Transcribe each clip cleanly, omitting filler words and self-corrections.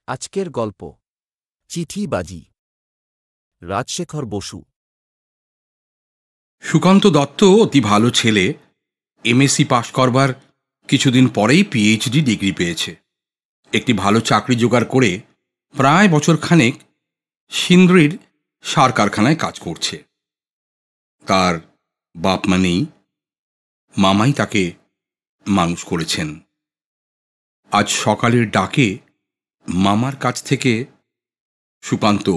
আজকের গল্প চিঠিবাজি। রাজশেখর বসু। সুকান্ত দত্ত অতি ভালো ছেলে। এমএসসি পাশ করবার কিছুদিন পরেই পিএইচডি ডিগ্রি পেয়েছে। একটি ভালো চাকরি জোগাড় করে প্রায় বছরখানেক সিন্দ্রির সার কারখানায় কাজ করছে। তার বাপ মা নেই, মামাই তাকে মানুষ করেছেন। আজ সকালের ডাকে মামার কাছ থেকে সুকান্ত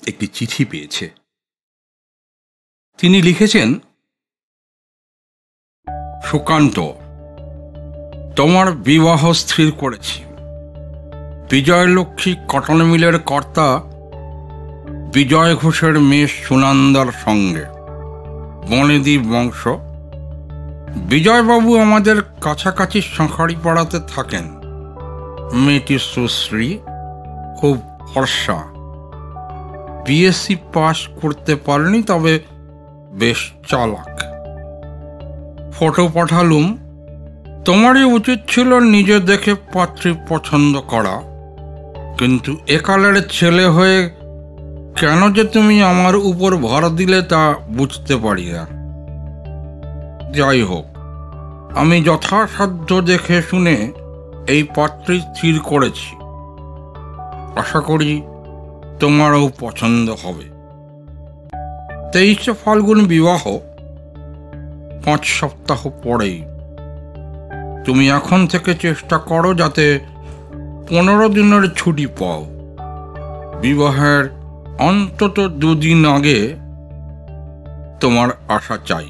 একটি চিঠি পেয়েছে। তিনি লিখেছেন, সুকান্ত, তোমার বিবাহ স্থির করেছি। বিজয়লক্ষ্মী কটন মিলের কর্তা বিজয় ঘোষের মেয়ে সুনন্দার সঙ্গে, বনেদি বংশ। বিজয়বাবু আমাদের কাছাকাছি শাঁখারিপাড়াতে থাকেন। মেয়েটি সুশ্রী, খুব ফর্সা। বিএসসি পাস করতে পারেনি, তবে বেশ চালাক। ফটো পাঠালুম। তোমারই উচিত ছিল নিজে দেখে পাত্রী পছন্দ করা, কিন্তু একালের ছেলে হয়ে কেন যে তুমি আমার উপর ভর দিলে তা বুঝতে পারি না। যাই হোক, আমি যথাসাধ্য দেখে শুনে এই পাত্রী স্থির করেছি। আশা করি তোমারও পছন্দ হবে। 23 ফাল্গুন বিবাহ, 5 সপ্তাহ পরেই। তুমি এখন থেকে চেষ্টা করো যাতে 15 দিনের ছুটি পাও। বিবাহের অন্তত 2 দিন আগে তোমার আসা চাই।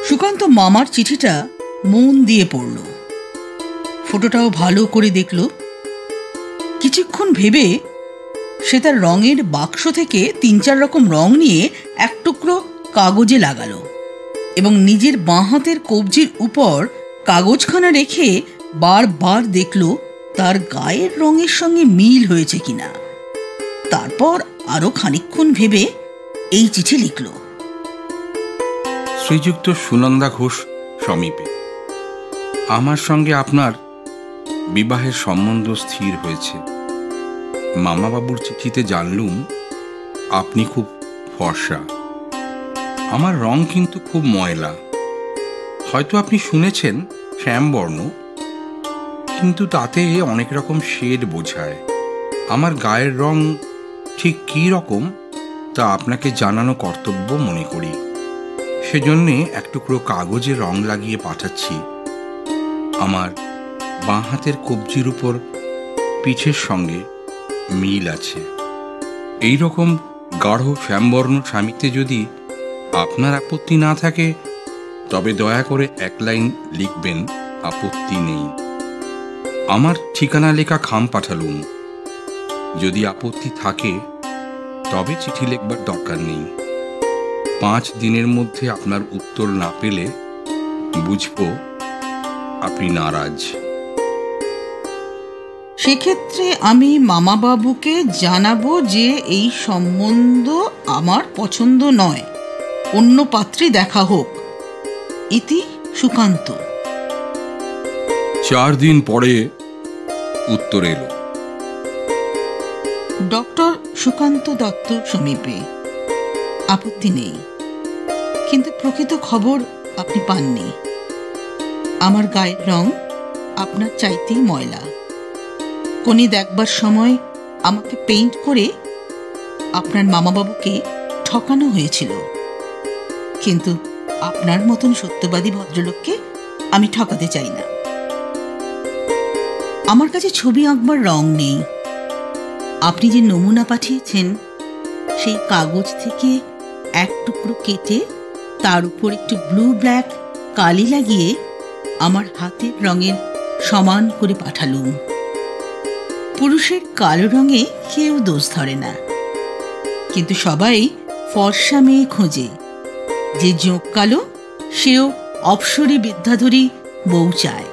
সুকান্ত মামার চিঠিটা মন দিয়ে পড়ল, ফটোটাও ভালো করে দেখল। কিছুক্ষণ ভেবে সে তার রঙের বাক্স থেকে 3-4 রকম রং নিয়ে এক টুকরো কাগজে লাগালো এবং নিজের বাঁ হাতের কবজির উপর কাগজখানা রেখে বারবার দেখল তার গায়ের রঙের সঙ্গে মিল হয়েছে কিনা। তারপর আরো খানিকক্ষণ ভেবে এই চিঠি লিখল। শ্রীযুক্ত সুনন্দা ঘোষ সমীপে, আমার সঙ্গে আপনার বিবাহের সম্বন্ধ স্থির হয়েছে। মামাবাবুর চিঠিতে জানলুম আপনি খুব ফর্সা। আমার রং কিন্তু খুব ময়লা। হয়তো আপনি শুনেছেন শ্যামবর্ণ, কিন্তু তাতে অনেক রকম শেড বোঝায়। আমার গায়ের রং ঠিক কী রকম তা আপনাকে জানানো কর্তব্য মনে করি। সেজন্যে এক টুকরো কাগজে রং লাগিয়ে পাঠাচ্ছি। আমার বাঁ হাতের কবজির উপর পিঠের সঙ্গে মিল আছে। এই রকম গাঢ় শ্যামবর্ণ স্বামীতে যদি আপনার আপত্তি না থাকে, তবে দয়া করে 1 লাইন লিখবেন, আপত্তি নেই। আমার ঠিকানা লেখা খাম পাঠালুম। যদি আপত্তি থাকে তবে চিঠি লিখবার দরকার নেই। 5 দিনের মধ্যে আপনার উত্তর না পেলে বুঝব আপনি নারাজ। সেক্ষেত্রে আমি মামাবাবুকে জানাবো যে এই সম্বন্ধ আমার পছন্দ নয়, অন্য পাত্রী দেখা হোক। ইতি সুকান্ত। 4 দিন পরে উত্তর এলো। ডক্টর সুকান্ত দত্ত সমীপে, আপত্তি নেই, কিন্তু প্রকৃত খবর আপনি পাননি। আমার গায়ের রং আপনার চাইতেই ময়লা। কোনি দেখবার সময় আমাকে পেইন্ট করে আপনার মামাবাবুকে ঠকানো হয়েছিল, কিন্তু আপনার মতন সত্যবাদী ভদ্রলোককে আমি ঠকাতে চাই না। আমার কাছে ছবি আঁকবার রং নেই। আপনি যে নমুনা পাঠিয়েছেন সেই কাগজ থেকে এক টুকরো কেটে তার উপর একটু ব্লু ব্ল্যাক কালি লাগিয়ে আমার হাতের রঙের সমান করে পাঠালুম। পুরুষের কালো রঙে কেউ দোষ ধরে না, কিন্তু সবাই ফর্সা মেয়ে খোঁজে। যে জোঁক কালো সেও অপসরী বিদ্যাধরী বউ চায়।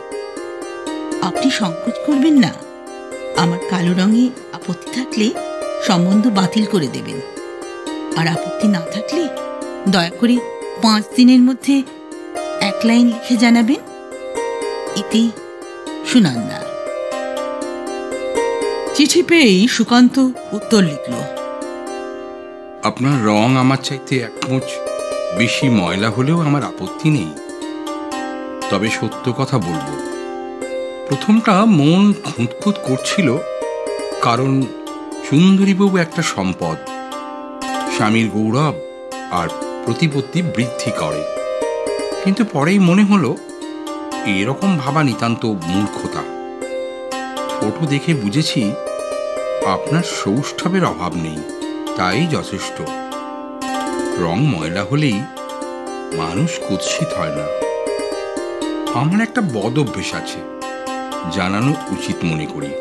আপনি সংকোচ করবেন না। আমার কালো রঙে আপত্তি থাকলে সম্বন্ধ বাতিল করে দেবেন, আর আপত্তি না থাকলে দয়া করে 5 দিনের মধ্যে 1 লাইন লিখে জানাবেন। ইতি সুনন্দা। চিঠি পেয়েই সুকান্ত উত্তর লিখল। আপনার রং আমার চাইতে এক মুচ বেশি ময়লা হলেও আমার আপত্তি নেই, তবে সত্য কথা বলবো, প্রথমটা মন খুঁতখুত করছিল, কারণ সুন্দরীবাবু একটা সম্পদ, স্বামীর গৌরব আর প্রতিপত্তি বৃদ্ধি করে। কিন্তু পরেই মনে হলো এরকম ভাবা নিতান্ত মূর্খতা। ফটো দেখে বুঝেছি আপনার সৌষ্ঠবের অভাব নেই, তাই যথেষ্ট। রং ময়লা হলেই মানুষ কুৎসিত হয় না। আমার একটা বদ অভ্যেস আছে, জানানো উচিত মনে করি।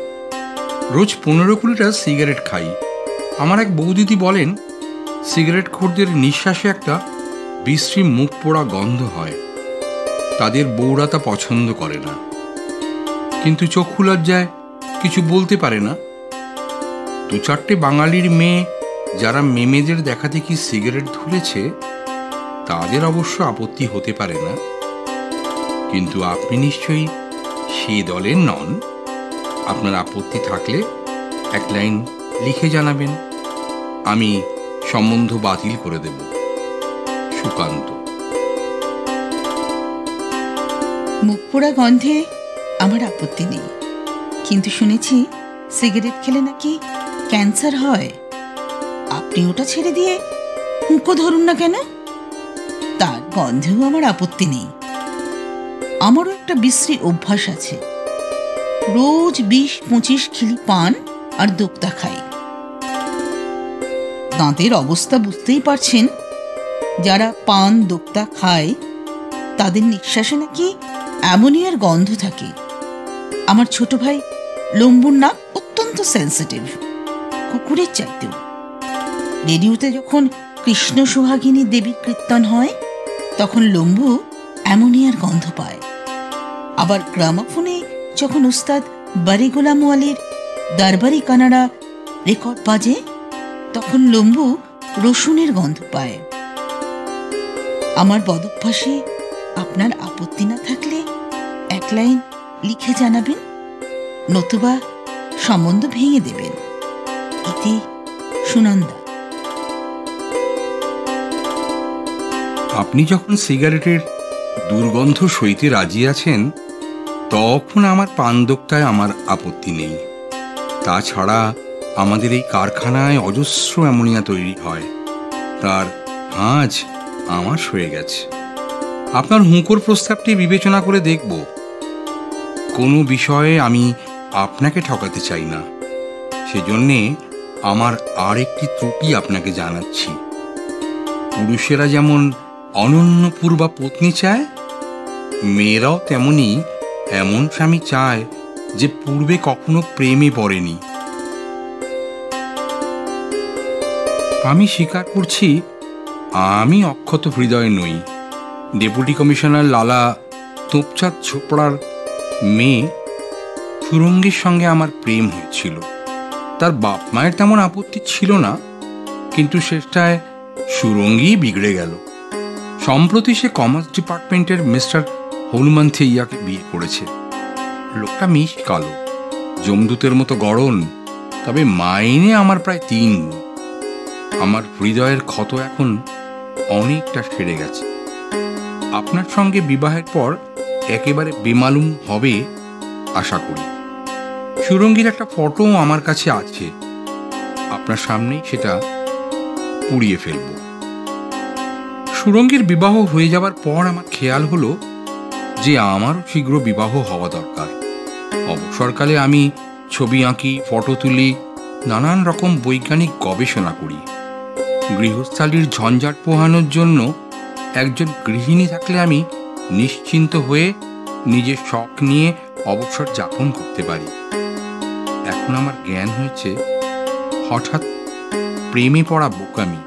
রোজ 15-20টা সিগারেট খাই। আমার এক বৌদিদি বলেন, সিগারেট খোরদের নিঃশ্বাসে একটা বিশ্রী মুখ পোড়া গন্ধ হয়, তাদের বউরা তা পছন্দ করে না। কিন্তু চক্ষু লজ্জায় কিছু বলতে পারে না। 2-4টে বাঙালির মেয়ে যারা মেমেদের দেখা দেখি সিগারেট ধুলেছে, তাদের অবশ্য আপত্তি হতে পারে না। কিন্তু আপনি নিশ্চয়ই সে দলের নন। আপনার আপত্তি থাকলে এক লাইন লিখে জানাবেন, আমি সম্বন্ধ বাতিল করে দেব। সুকান্ত। মুখ পোড়া গন্ধে আমার আপত্তি নেই, কিন্তু শুনেছি সিগারেট খেলে নাকি ক্যান্সার হয়। আপনি ওটা ছেড়ে দিয়ে হুঁকো ধরুন না কেন, তার গন্ধেও আমার আপত্তি নেই। আমারও একটা বিশ্রী অভ্যাস আছে, রোজ 20-25 খিলি পান আর দোক্তা খাই। দাঁতের অবস্থা বুঝতেই পারছেন, যারা পান দোক্তা খায় তাদের নিঃশ্বাসে নাকি অ্যামোনিয়ার গন্ধ থাকে। আমার ছোট ভাই লম্বুর নাক অত্যন্ত সেন্সিটিভ, কুকুরের চাইতেও। রেডিওতে যখন কৃষ্ণ সোহাগিনী দেবীর কীর্তন হয়, তখন লম্বু অ্যামোনিয়ার গন্ধ পায়। আবার গ্রামাফোনে যখন উস্তাদ বারি গোলাম ওয়ালির দরবারি কানাডা রেকর্ড বাজে, তখন লম্বু রসুনের গন্ধ পায়। আমার বদভ্যাসে আপনার আপত্তি না থাকলে এক লাইন লিখে জানাবেন, নতুবা সম্বন্ধ ভেঙে দেবেন। ইতি সুনন্দা। আপনি যখন সিগারেটের দুর্গন্ধ সইতে রাজি আছেন, তখন আমার পান দোক্তায় আমার আপত্তি নেই। তাছাড়া আমাদের এই কারখানায় অজস্র অ্যামোনিয়া তৈরি হয়, তার আঁচ আমার সয়ে গেছে। আপনার হুঁকোর প্রস্তাবটি বিবেচনা করে দেখব। কোনো বিষয়ে আমি আপনাকে ঠকাতে চাই না, সেজন্যে আমার আর একটি ত্রুটি আপনাকে জানাচ্ছি। পুরুষেরা যেমন অনন্যপূর্বা পত্নী চায়, মেয়েরাও তেমনি এমন স্বামী চায় যে পূর্বে কখনো প্রেমে পড়েনি। আমি স্বীকার করছি, আমি অক্ষত হৃদয় নই। ডেপুটি কমিশনার লালা তোপচাঁদ ছোপড়ার মেয়ে সুরঙ্গীর সঙ্গে আমার প্রেম হয়েছিল। তার বাপ মায়ের তেমন আপত্তি ছিল না, কিন্তু শেষটায় সুরঙ্গী বিগড়ে গেল। সম্প্রতি সে কমার্স ডিপার্টমেন্টের মিস্টার হনুমন্থেইয়াকে বিয়ে করেছে। লোকটা মিশ কালো, যমদূতের মতো গড়ন, তবে মাইনে আমার প্রায় 3 গুণ। আমার হৃদয়ের ক্ষত এখন অনেকটা সেরে গেছে। আপনার সঙ্গে বিবাহের পর একেবারে বেমালুম হবে আশা করি। সুরঙ্গীর একটা ফটো আমার কাছে আছে, আপনার সামনেই সেটা পুড়িয়ে ফেলব। সুরঙ্গীর বিবাহ হয়ে যাবার পর আমার খেয়াল হলো যে আমারও শীঘ্র বিবাহ হওয়া দরকার। অবসরকালে আমি ছবি আঁকি, ফটো তুলি, নানান রকম বৈজ্ঞানিক গবেষণা করি। গৃহস্থালির ঝঞ্ঝাট পোহানোর জন্য একজন গৃহিণী থাকলে আমি নিশ্চিন্ত হয়ে নিজের শখ নিয়ে অবসর যাপন করতে পারি। এখন আমার জ্ঞান হয়েছে হঠাৎ প্রেমে পড়া বোকামি।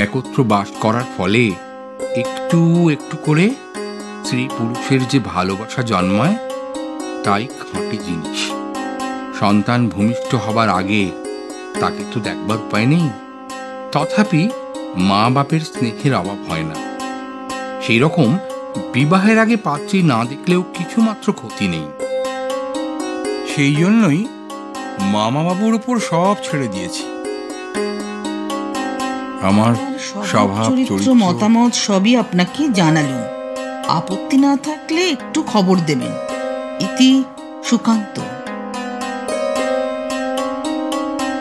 একত্র বাস করার ফলে একটু একটু করে স্ত্রী পুরুষের যে ভালোবাসা জন্মায়, তাই খাঁটি জিনিস। সন্তান ভূমিষ্ঠ হবার আগে তাকে তো দেখবার উপায় নেই, তথাপি মা বাপের স্নেহের অভাব হয় না। সেই রকম বিবাহের আগে পাত্রী না দেখলেও কিছুমাত্র ক্ষতি নেই। সেই জন্যই মামাবাবুর উপর সব ছেড়ে দিয়েছি। আমার স্বভাব চরিত্র মতামত সবই আপনাকে জানালুম। আপত্তি না থাকলে একটু খবর দেবেন। ইতি সুকান্ত।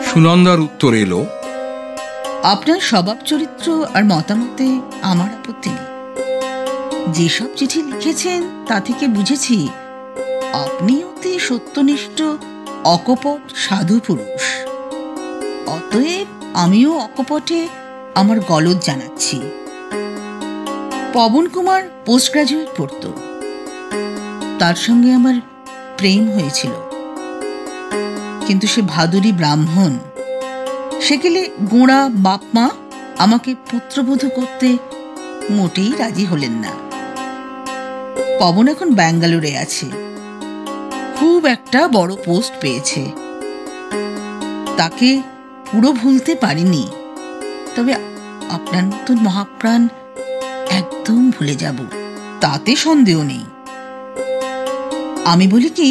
সুনন্দার উত্তর এলো, আপনার স্বভাব চরিত্র আর মতামতে আমার আপত্তি নেই। যেসব চিঠি লিখেছেন তা থেকে বুঝেছি আপনি অতি সত্যনিষ্ঠ অকপট সাধু পুরুষ। অতএব আমিও অকপটে আমার গলদ জানাচ্ছি। পবন কুমার পোস্ট গ্রাজুয়েট পড়ত, তার সঙ্গে আমার প্রেম হয়েছিল, কিন্তু সে ভাদুরী ব্রাহ্মণ। সেকেলে গোঁড়া বাপমা আমাকে পুত্রবধূ করতে মোটেই রাজি হলেন না। পবন এখন ব্যাঙ্গালোরে আছে, খুব একটা বড় পোস্ট পেয়েছে। তাকে পুরো ভুলতে পারিনি, তবে আপনার নতুন মহাপ্রাণ একদম ভুলে যাব, তাতে সন্দেহ নেই। আমি বলি কি,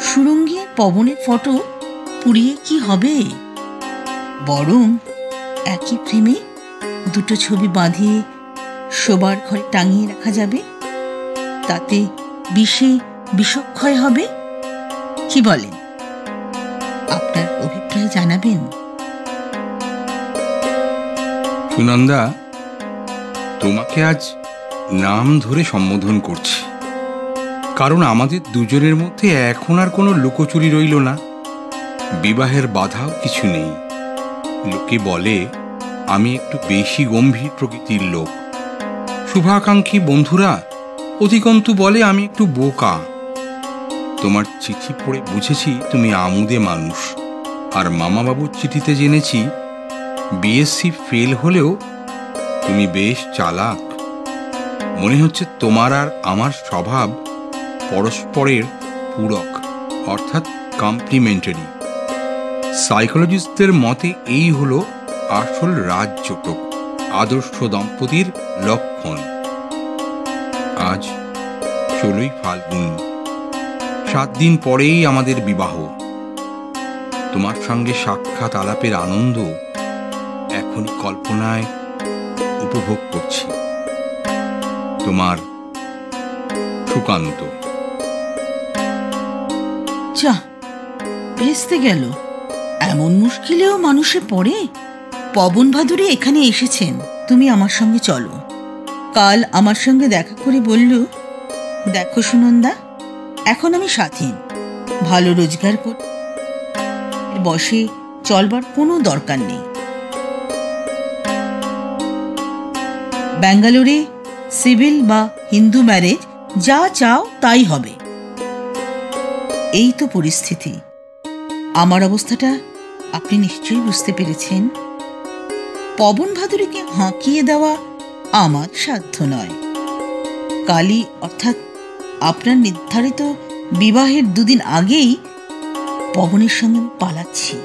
সুরঙ্গী আর পবনের ফটো পুড়িয়ে কি হবে? বরং একই ফ্রেমে দুটো ছবি বাঁধিয়ে শোবার ঘরে টাঙিয়ে রাখা যাবে, তাতে বিষে বিষক্ষয় হবে। কি বলেন? আপনার অভিপ্রায় জানাবেন। সুনন্দা, তোমাকে আজ নাম ধরে সম্বোধন করছি, কারণ আমাদের দুজনের মধ্যে এখন আর কোনো লুকোচুরি রইল না। বিবাহের বাধাও কিছু নেই। লোকে বলে আমি একটু বেশি গম্ভীর প্রকৃতির লোক। শুভাকাঙ্ক্ষী বন্ধুরা অধিকন্তু বলে আমি একটু বোকা। তোমার চিঠি পড়ে বুঝেছি তুমি আমুদে মানুষ, আর মামাবাবুর চিঠিতে জেনেছি বিএসসি ফেল হলেও তুমি বেশ চালাক। মনে হচ্ছে তোমার আর আমার স্বভাব পরস্পরের পূরক, অর্থাৎ কমপ্লিমেন্টারি। সাইকোলজিস্টদের মতে এই হলো আসল রাজযোটক, আদর্শ দম্পতির লক্ষণ। আজ 16ই ফাল্গুন, 7 দিন পরেই আমাদের বিবাহ। তোমার সঙ্গে সাক্ষাৎ আলাপের আনন্দ এখন কল্পনায় উপভোগ করছি। তোমার সুকান্ত। যা ভেস্তে গেল, এমন মুশকিলেও মানুষে পড়ে। পবন ভাদুরী এখানে এসেছেন, তুমি আমার সঙ্গে চলো। কাল আমার সঙ্গে দেখা করে বলল, দেখো সুনন্দা, এখন আমি স্বাধীন, ভালো রোজগার করি, বসে চলবার কোনো দরকার নেই। ব্যাঙ্গালোরে সিভিল বা হিন্দু ম্যারেজ যা চাও তাই হবে। এই তো পরিস্থিতি। আমার অবস্থাটা আপনি নিশ্চয়ই বুঝতে পেরেছেন। পবন ভাদুরীকে হাঁকিয়ে দেওয়া আমার সাধ্য নয়। কালই অর্থাৎ আপনার নির্ধারিত বিবাহের 2 দিন আগেই পবনের সঙ্গে পালাচ্ছি,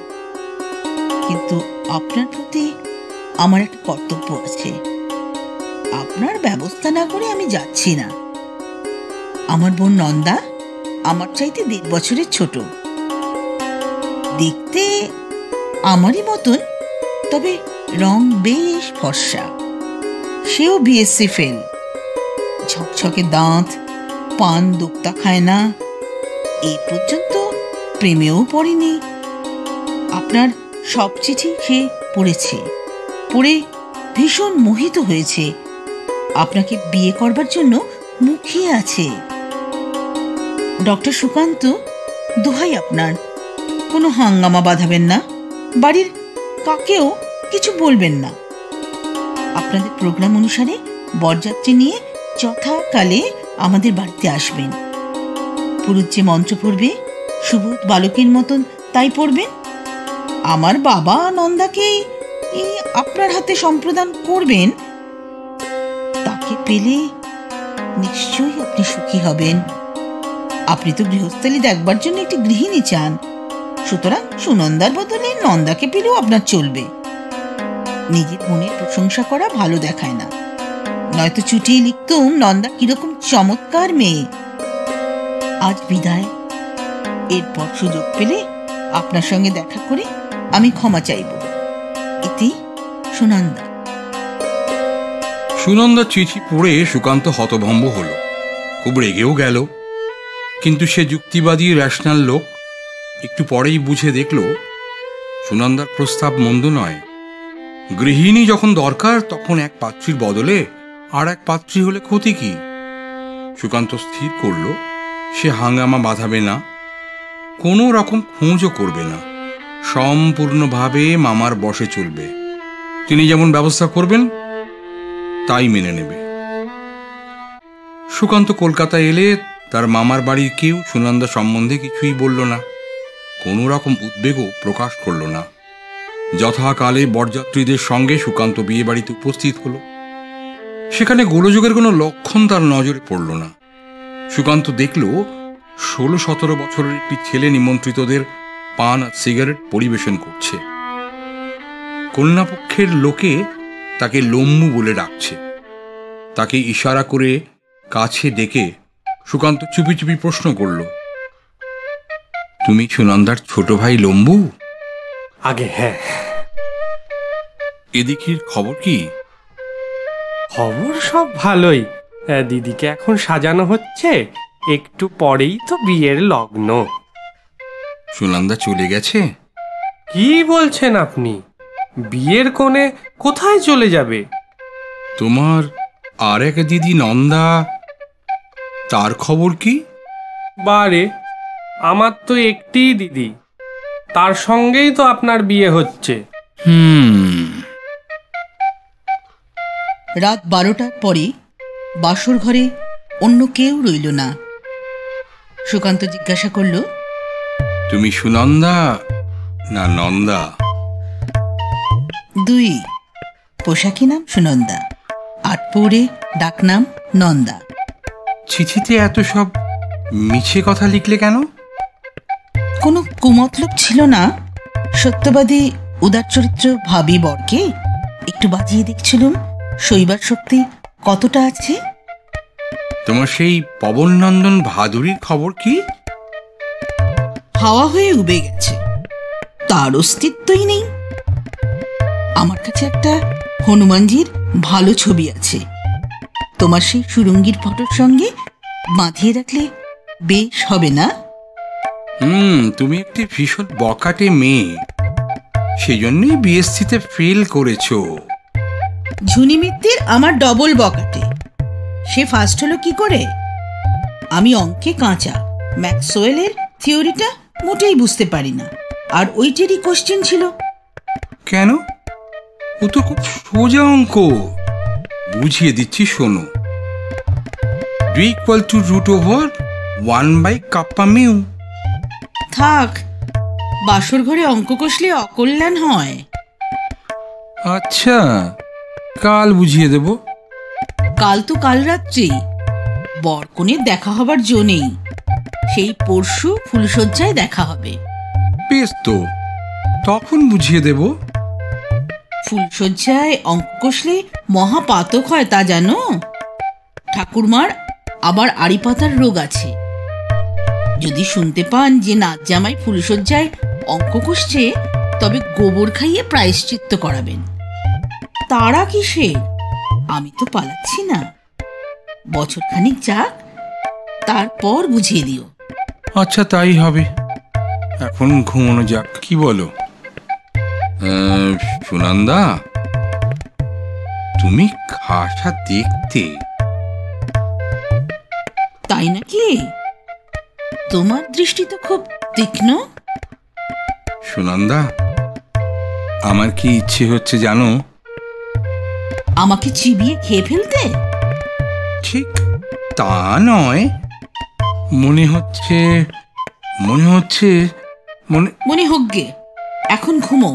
কিন্তু আপনার প্রতি আমার একটা কর্তব্য আছে। আপনার ব্যবস্থা না করে আমি যাচ্ছি না। আমার বোন নন্দা আমার চাইতে 1.5 বছরের ছোট, দেখতে আমারই মতন, তবে রং বেশ ফর্সা। সেও বিএসসি ফেল, ঝকঝকে দাঁত, পান দোক্তা খায় না, এই পর্যন্ত প্রেমেও পড়েনি। আপনার সব চিঠি সে পড়েছে, পড়ে ভীষণ মোহিত হয়েছে, আপনাকে বিয়ে করবার জন্য মুখিয়ে আছে। ডক্টর সুকান্ত, দোহাই আপনার, কোনো হাঙ্গামা বাঁধাবেন না, বাড়ির কাকেও কিছু বলবেন না। আপনাদের প্রোগ্রাম অনুসারে বরযাত্রী নিয়ে যথাকালে আমাদের বাড়িতে আসবেন। পুরুষ যে মন্ত্র পড়বে, সুবোধ বালকের মতন তাই পড়বেন। আমার বাবা নন্দাকে আপনার হাতে সম্প্রদান করবেন। তাকে পেলে নিশ্চয়ই আপনি সুখী হবেন। আপনি তো গৃহস্থালী দেখবার জন্য একটি গৃহিণী চান, সুতরাং সুনন্দার বদলে নন্দাকে পেলেও আপনার চলবে। নিজের বোনের প্রশংসা করা ভালো দেখায় না, নয়তো চুটিয়ে লিখতুম নন্দা কিরকম চমৎকার মেয়ে। আজ বিদায়, এরপর সুযোগ পেলে আপনার সঙ্গে দেখা করে আমি ক্ষমা চাইব। ইতি সুনন্দা। সুনন্দার চিঠি পড়ে সুকান্ত হতভম্ব হল, খুব রেগেও গেল। কিন্তু সে যুক্তিবাদী রেশনাল লোক, একটু পরেই বুঝে দেখল সুনন্দার প্রস্তাব মন্দ নয়। গৃহিণী যখন দরকার তখন এক পাত্রীর বদলে আর এক পাত্রী হলে ক্ষতি কি? সুকান্ত স্থির করল সে হাঙ্গামা বাঁধাবে না, কোনো রকম খোঁজও করবে না, সম্পূর্ণভাবে মামার বশে চলবে। তিনি যেমন ব্যবস্থা করবেন তাই মেনে নেবে। সুকান্ত কলকাতা এলে তার মামার বাড়ির কেউ সুনন্দা সম্বন্ধে কিছুই বলল না, কোনো রকম উদ্বেগও প্রকাশ করল না। যথাকালে বরযাত্রীদের সঙ্গে সুকান্ত বিয়ে বাড়িতে উপস্থিত হল। সেখানে গোলযোগের কোনো লক্ষণ তার নজরে পড়ল না। সুকান্ত দেখল 16-17 বছরের একটি ছেলে নিমন্ত্রিতদের পান আর সিগারেট পরিবেশন করছে। কন্যাপক্ষের লোকে তাকে লম্বু বলে ডাকছে। তাকে ইশারা করে কাছে ডেকে সুকান্ত চুপি চুপি প্রশ্ন করল, তুমি সুনন্দার ছোট ভাই লম্বু? আগে হ্যাঁ। এদিকের খবর কি? খবর সব ভালোই। দিদিকে এখন সাজানো হচ্ছে, একটু পরেই তো বিয়ের লগ্ন। সুনন্দা চলে গেছে? কি বলছেন আপনি? বিয়ের কোণে কোথায় চলে যাবে? তোমার আর এক দিদি নন্দা, তার খবর কি? বারে, আমার তো একটিই দিদি, তার সঙ্গেই তো আপনার বিয়ে হচ্ছে। রাত 12টার পরে বাসর ঘরে অন্য কেউ রইল না। সুকান্ত জিজ্ঞাসা করল, তুমি সুনন্দা না নন্দা? দুই। পোশাকি নাম সুনন্দা, আটপৌরে ডাকনাম নন্দা। চিঠিতে এত সব মিছে কথা লিখলে কেন? কোনো কুমতলব ছিল না। সত্যবাদী উদার চরিত্র ভাবি বরকে একটু বাজিয়ে দেখছিলাম শৈবার শক্তি কতটা আছে। তোমার সেই পবননন্দন ভাদুরীর খবর কি? হাওয়া হয়ে উবে গেছে, তার অস্তিত্বই নেই। আমার কাছে একটা হনুমানজির ভালো ছবি আছে, তোমার সেই সুরঙ্গীর ফটোর সঙ্গে বাঁধিয়ে রাখলে বেশ হবে না? তুমি একটি ভীষণ বকাটে মেয়ে, সেই জন্যই বিএসসিতে ফেল করেছো। ঝুনি মিত্তির আমার ডবল বকাটে, সে ফার্স্ট হলো কি করে? আমি অঙ্কে কাঁচা, ম্যাক্সওয়েলের থিওরিটা মোটেই বুঝতে পারি না, আর ওইটারই কোশ্চেন ছিল। কেন? ও তো খুব সোজা অঙ্ক, বুঝিয়ে দিচ্ছি শোনো। D = √1/kappa-mu। থাক, বাসর ঘরে অঙ্ক কষলে অকল্যাণ হয়। আচ্ছা, কাল বুঝিয়ে দেব। কাল তো কাল রাত্রি, বরকনের দেখা হবার জো নেই, সেই পরশু ফুলশয্যায় দেখা হবে। বেশ তো, তখন বুঝিয়ে দেব। ফুলশয্যায় অঙ্ক কষলে মহাপাতক হয় তা জানো? ঠাকুরমার আবার আড়ি পাতার রোগ আছে। যদি শুনতে পান যে নাচ জামাই ফুলশয্যায় অঙ্ক কষছে, তবে গোবর খাইয়ে প্রায়শ্চিত্ত করাবেন। তারা কিসের? আমি তো পালাচ্ছি না, বছরখানিক যাক, তারপর বুঝিয়ে দিও। আচ্ছা, তাই হবে। এখন ঘুমানো যাক, কি বলো? সুনন্দা, তুমি খাসা দেখতে। তাই নাকি? তোমার দৃষ্টি তো খুব তীক্ষ্ণ। সুনন্দা, আমার কি ইচ্ছে হচ্ছে জানো? আমাকে চিবিয়ে খেয়ে ফেলতে? ঠিক তা নয়, মনে হচ্ছে মনে হোক গে, এখন ঘুমো।